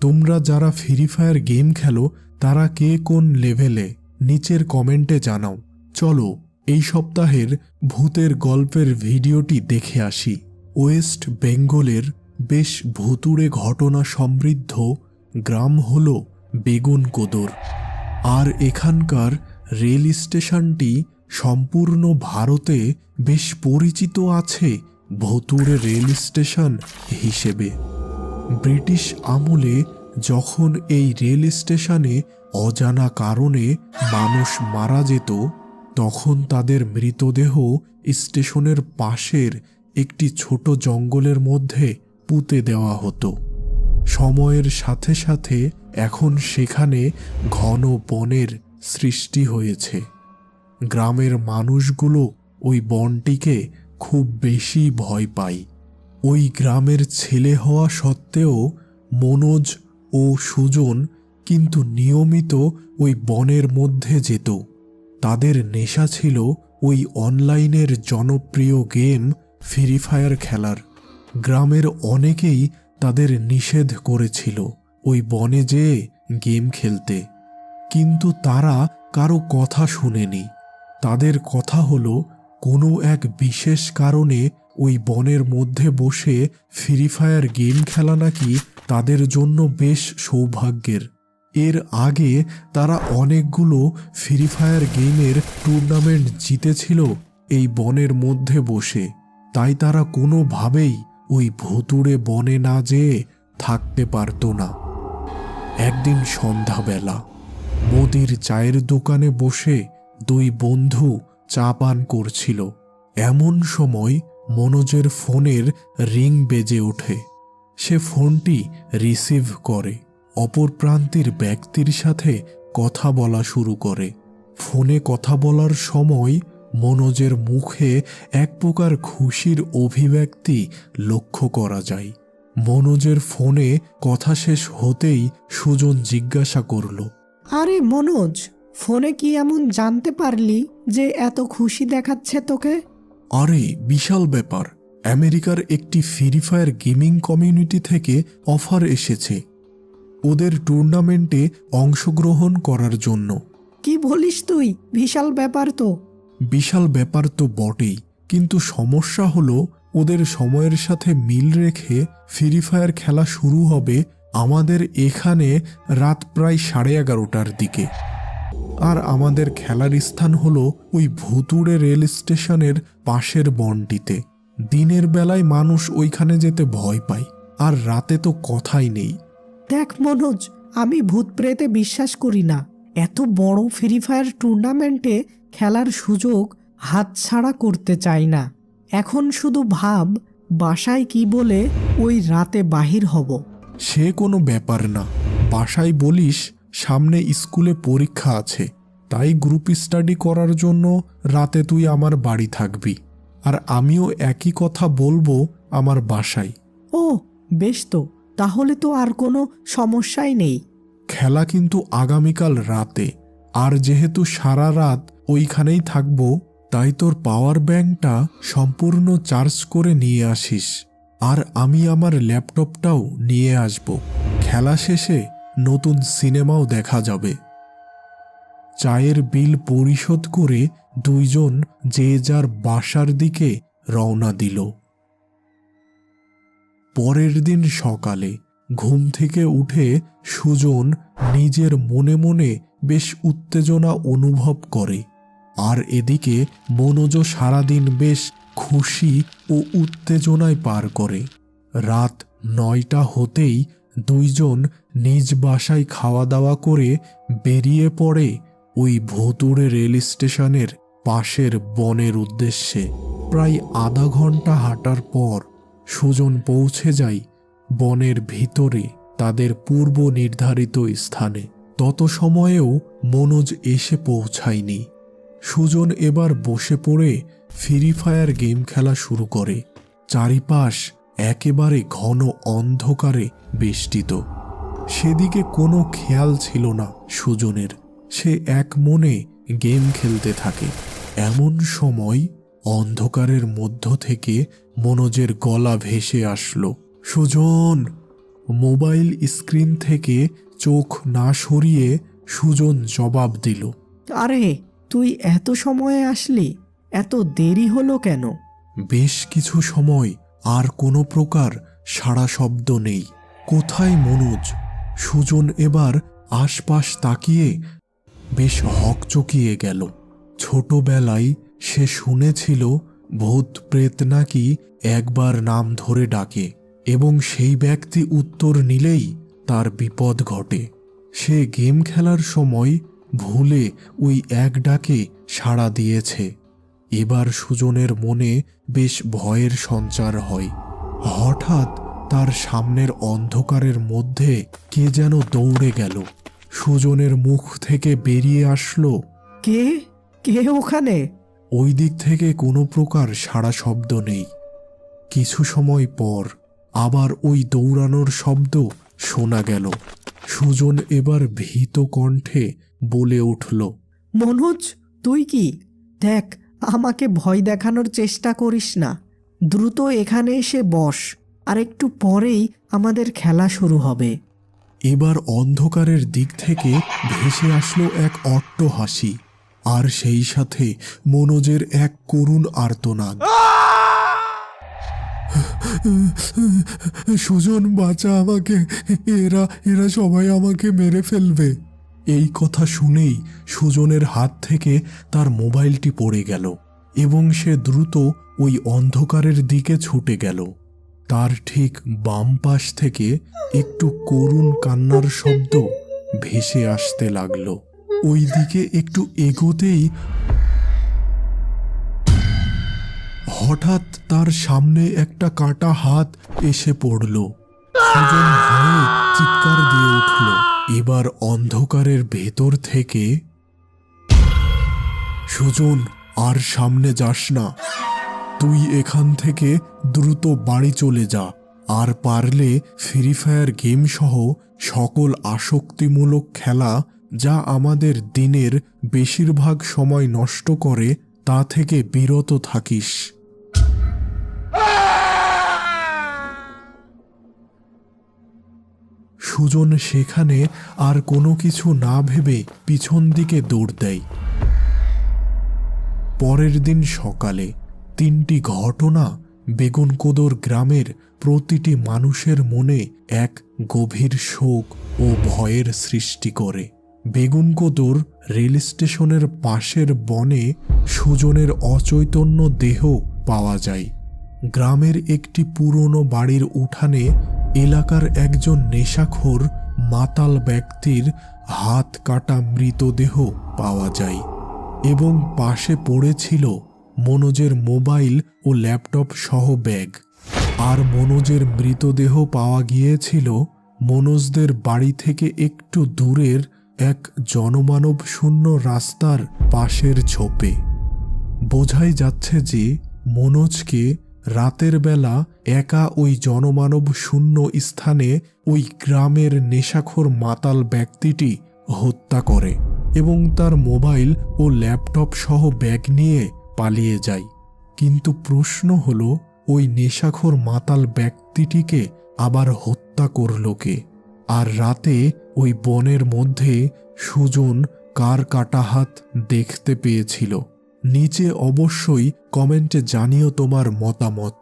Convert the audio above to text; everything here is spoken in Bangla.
তোমরা যারা ফ্রি ফায়ার গেম খেলো তারা কে কোন লেভেলে নিচের কমেন্টে জানাও। চলো এই সপ্তাহের ভূতের গল্পের ভিডিওটি দেখে আসি। ওয়েস্ট বেঙ্গলের বেশ ভুতুড়ে ঘটনা সমৃদ্ধ গ্রাম হল বেগুনকোদর। আর এখানকার রেল স্টেশনটি সম্পূর্ণ ভারতে বেশ পরিচিত আছে ভুতুড়ে রেল স্টেশন হিসেবে। ব্রিটিশ আমলে যখন এই রেল স্টেশনে অজানা কারণে মানুষ মারা যেত, তখন তাদের মৃতদেহ স্টেশনের পাশের একটি ছোট জঙ্গলের মধ্যে পুঁতে দেওয়া হতো। সময়ের সাথে সাথে এখন সেখানে ঘন বনের সৃষ্টি হয়েছে। গ্রামের মানুষগুলো ওই বনটিকে খুব বেশি ভয় পায়। ওই গ্রামের ছেলে হওয়া সত্ত্বেও মনোজ ও সুজন কিন্তু নিয়মিত ওই বনের মধ্যে যেত। তাদের নেশা ছিল ওই অনলাইনের জনপ্রিয় গেম ফ্রি ফায়ার খেলার। গ্রামের অনেকেই তাদের নিষেধ করেছিল ওই বনে যেয়ে গেম খেলতে, কিন্তু তারা কারো কথা শুনেনি। তাদের কথা হলো কোনো এক বিশেষ কারণে ওই বনের মধ্যে বসে ফ্রি ফায়ার গেম খেলা নাকি তাদের জন্য বেশ সৌভাগ্যের। এর আগে তারা অনেকগুলো ফ্রি ফায়ার গেমের টুর্নামেন্ট জিতেছিল এই বনের মধ্যে বসে। তাই তারা কোনোভাবেই ওই ভুতুড়ে বনে না যেয়ে থাকতে পারত না। একদিন সন্ধ্যাবেলা মোদির চায়ের দোকানে বসে দুই বন্ধু চা পান করছিল। এমন সময় মনোজের ফোনের রিং বেজে ওঠে। সে ফোনটি রিসিভ করে, অপর প্রান্তের ব্যক্তির সাথে কথা বলা শুরু করে। ফোনে কথা বলার সময় মনোজের মুখে এক প্রকার খুশির অভিব্যক্তি লক্ষ্য করা যায়। মনোজের ফোনে কথা শেষ হতেই সুজন জিজ্ঞাসা করল, আরে মনোজ, ফোনে কি এমন জানতে পারলি যে এত খুশি দেখাচ্ছে তোকে? আরে বিশাল ব্যাপার, আমেরিকার একটি ফ্রি ফায়ার গেমিং কমিউনিটি থেকে অফার এসেছে ওদের টুর্নামেন্টে অংশগ্রহণ করার জন্য। কি বলিস তুই? বিশাল ব্যাপার তো। বিশাল ব্যাপার তো বটেই, কিন্তু সমস্যা হলো ওদের সময়ের সাথে মিল রেখে ফ্রি ফায়ার খেলা শুরু হবে আমাদের এখানে রাত প্রায় 11:30টার দিকে। আর আমাদের খেলার স্থান হলো ওই ভুতুড়ে রেল স্টেশনের পাশের বনটিতে। দিনের বেলায় মানুষ ওইখানে যেতে ভয় পায়, আর রাতে তো কথাই নেই। দেখ মনোজ, আমি ভূত প্রেতে বিশ্বাস করি না। এত বড় ফ্রি ফায়ার টুর্নামেন্টে খেলার সুযোগ হাতছাড়া করতে চাই না। এখন শুধু ভাব বাসায় কি বলে ওই রাতে বাহির হব। সে কোনো ব্যাপার না, বাসায় বলিস সামনে স্কুলে পরীক্ষা আছে, তাই গ্রুপ স্টাডি করার জন্য রাতে তুই আমার বাড়ি থাকবি, আর আমিও একই কথা বলবো আমার বাসায়। ও বেশ, তো তাহলে তো আর কোনো সমস্যাই নেই। খেলা কিন্তু আগামীকাল রাতে, আর যেহেতু সারা রাত ওইখানেই থাকবো, তাই তোর পাওয়ার ব্যাংকটা সম্পূর্ণ চার্জ করে নিয়ে আসিস। আর আমি আমার ল্যাপটপটাও নিয়ে আসব। খেলা শেষে নতুন সিনেমাও দেখা যাবে। চায়ের বিল পরিশোধ করে দুইজন যে যার বাসার দিকে রওনা দিল। পরের দিন সকালে ঘুম থেকে উঠে সুজন নিজের মনে মনে বেশ উত্তেজনা অনুভব করে। আর এদিকে মনোজও সারাদিন বেশ খুশি ও উত্তেজনায় পার করে। রাত 9টা হতেই দুইজন নিজ বাসায় খাওয়া দাওয়া করে বেরিয়ে পড়ে ওই ভুতুড়ে রেল স্টেশনের পাশের বনের উদ্দেশ্যে। প্রায় আধা ঘন্টা হাঁটার পর সুজন পৌঁছে যায় বনের ভিতরে তাদের পূর্ব নির্ধারিত স্থানে। তত সময়েও মনোজ এসে পৌঁছায়নি। সুজন এবার বসে পড়ে ফ্রি ফায়ার গেম খেলা শুরু করে। চারিপাশ একেবারে ঘন অন্ধকারে বেষ্টিত। সেদিকে কোনো খেয়াল ছিল না সুজনের। সে এক মনে গেম খেলতে থাকে। এমন সময় অন্ধকারের মধ্য থেকে মনোজের গলা ভেসে আসলো, সুজন মোবাইল স্ক্রিন থেকে চোখ না সরিয়ে সুজন জবাব দিল। আরে তুই এত সময়ে আসলি, এত দেরি হলো কেন? বেশ কিছু সময় আর কোনো প্রকার সাড়া শব্দ নেই। কোথায় মনোজ? সুজন এবার আশপাশ তাকিয়ে বেশ হকচকিয়ে গেল। ছোটবেলায় সে শুনেছিল ভূত প্রেত নাকি একবার নাম ধরে ডাকে এবং সেই ব্যক্তি উত্তর নিলেই তার বিপদ ঘটে। সে গেম খেলার সময় ভুলে ওই এক ডাকে সাড়া দিয়েছে। এবার সুজনের মনে বেশ ভয়ের সঞ্চার হয়। হঠাৎ তার সামনের অন্ধকারের মধ্যে কে যেন দৌড়ে গেল। সুজনের মুখ থেকে বেরিয়ে আসলো, কে কে ওখানে? ওই দিক থেকে কোনো প্রকার সাড়া শব্দ নেই। কিছু সময় পর আবার ওই দৌড়ানোর শব্দ শোনা গেল। সুজন এবার ভীত কণ্ঠে বলে উঠল, মনোজ, তুই কি? দেখ, আমাকে ভয় দেখানোর চেষ্টা করিস না। দ্রুত এখানে এসে বস, আর একটু পরেই আমাদের খেলা শুরু হবে। এবার অন্ধকারের দিক থেকে ভেসে আসলো এক অট্ট হাসি, আর সেই সাথে মনোজের এক করুণ আর্তনাদ। সুজন, বাঁচা আমাকে, এরা এরা সবাই আমাকে মেরে ফেলবে। এই কথা শুনেই সুজনের হাত থেকে তার মোবাইলটি পড়ে গেল এবং সে দ্রুত ওই অন্ধকারের দিকে ছুটে গেল। তার ঠিক বাম পাশ থেকে একটু করুণ কান্নার শব্দ ভেসে আসতে লাগলো। ওই দিকে একটু এগোতেই হঠাৎ তার সামনে একটা কাটা হাত এসে পড়ল। সুজন ভয়ে চিৎকার দিয়ে উঠল। এবার অন্ধকারের ভেতর থেকে, সুজন, আর সামনে যাস না, তুই এখান থেকে দ্রুত বাড়ি চলে যা, আর পারলে ফ্রি ফায়ার গেম সহ সকল আসক্তিমূলক খেলা যা আমাদের দিনের বেশিরভাগ সময় নষ্ট করে তা থেকে বিরত থাকিস। সুজন সেখানে আর কোনো কিছু না ভেবে পিছন দিকে দৌড় দেয়। পরের দিন সকালে 3টি ঘটনা বেগুনকোদর গ্রামের প্রতিটি মানুষের মনে এক গভীর শোক ও ভয়ের সৃষ্টি করে। বেগুনকোদর রেল স্টেশনের পাশের বনে সুজনের অচৈতন্য দেহ পাওয়া যায়। গ্রামের একটি পুরনো বাড়ির উঠানে এলাকার একজন নেশাখোর মাতাল ব্যক্তির হাত কাটা মৃতদেহ পাওয়া যায় এবং পাশে পড়েছিল মনোজের মোবাইল ও ল্যাপটপ সহ ব্যাগ। আর মনোজের মৃতদেহ পাওয়া গিয়েছিল মনোজদের বাড়ি থেকে একটু দূরের এক জনমানব শূন্য রাস্তার পাশের ঝোপে। বোঝাই যাচ্ছে যে মনোজকে রাতের বেলা একা ওই জনমানব শূন্য স্থানে ওই গ্রামের নেশাখোর মাতাল ব্যক্তিটি হত্যা করে এবং তার মোবাইল ও ল্যাপটপ সহ ব্যাগ নিয়ে পালিয়ে যায়। কিন্তু প্রশ্ন হলো, ওই নেশাখোর মাতাল ব্যক্তিটিকে আবার হত্যা করল কে? আর রাতে ওই বনের মধ্যে সুজন কার কাটা হাত দেখতে পেয়েছিল? নিচে অবশ্যই কমেন্টে জানিও তোমার মতামত।